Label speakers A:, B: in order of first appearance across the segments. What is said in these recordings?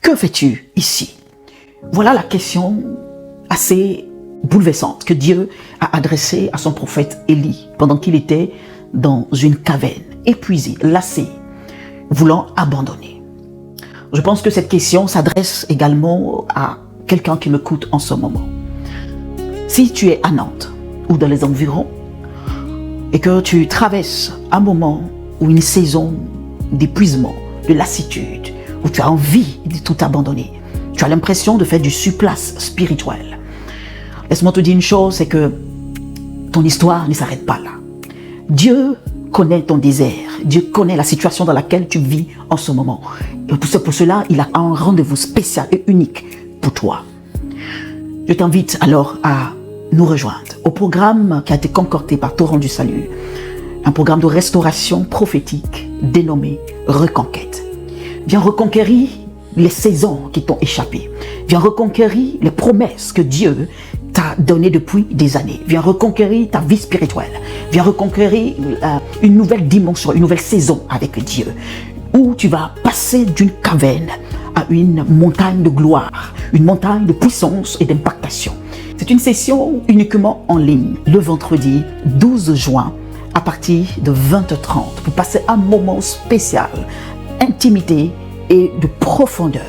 A: Que fais-tu ici? Voilà la question assez bouleversante que Dieu a adressée à son prophète Élie pendant qu'il était dans une caverne, épuisé, lassé, voulant abandonner. Je pense que cette question s'adresse également à quelqu'un qui m'écoute en ce moment. Si tu es à Nantes ou dans les environs et que tu traverses un moment ou une saison d'épuisement, de lassitude, où tu as envie de tout abandonner, tu as l'impression de faire du surplace spirituel, laisse-moi te dire une chose, c'est que ton histoire ne s'arrête pas là. Dieu connaît ton désert, Dieu connaît la situation dans laquelle tu vis en ce moment. Et pour cela, il a un rendez-vous spécial et unique pour toi. Je t'invite alors à nous rejoindre au programme qui a été concocté par Torrent du Salut, un programme de restauration prophétique dénommé Reconquête. Viens reconquérir les saisons qui t'ont échappé. Viens reconquérir les promesses que Dieu t'a données depuis des années. Viens reconquérir ta vie spirituelle. Viens reconquérir une nouvelle dimension, une nouvelle saison avec Dieu, où tu vas passer d'une caverne à une montagne de gloire, une montagne de puissance et d'impactation. C'est une session uniquement en ligne, le vendredi 12 juin, à partir de 20h30, pour passer un moment spécial, intimité et de profondeur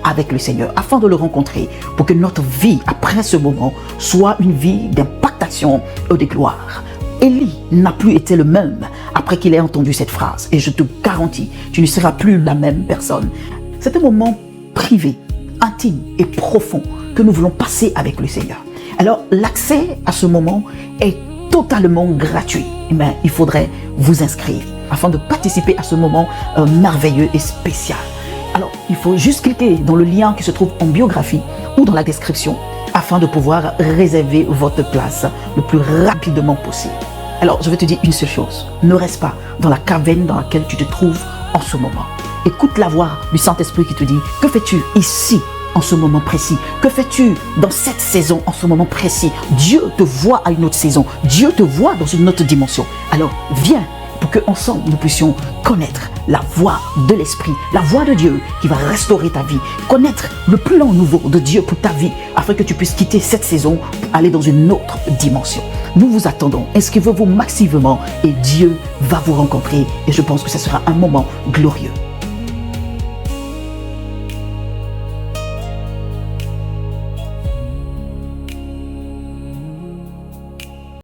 A: avec le Seigneur, afin de le rencontrer, pour que notre vie après ce moment soit une vie d'impactation et de gloire. Élie n'a plus été le même après qu'il ait entendu cette phrase, et je te garantis, tu ne seras plus la même personne. C'est un moment privé, intime et profond que nous voulons passer avec le Seigneur. Alors l'accès à ce moment est totalement gratuit, mais il faudrait vous inscrire afin de participer à ce moment merveilleux et spécial. Alors, il faut juste cliquer dans le lien qui se trouve en biographie ou dans la description afin de pouvoir réserver votre place le plus rapidement possible. Alors, je vais te dire une seule chose. Ne reste pas dans la caverne dans laquelle tu te trouves en ce moment. Écoute la voix du Saint-Esprit qui te dit « Que fais-tu ici en ce moment précis? Que fais-tu dans cette saison en ce moment précis? Dieu te voit à une autre saison. Dieu te voit dans une autre dimension. Alors, viens pour qu'ensemble nous puissions connaître la voix de l'Esprit, la voix de Dieu qui va restaurer ta vie, connaître le plan nouveau de Dieu pour ta vie, afin que tu puisses quitter cette saison pour aller dans une autre dimension. Nous vous attendons, inscrivez-vous massivement et Dieu va vous rencontrer et je pense que ce sera un moment glorieux.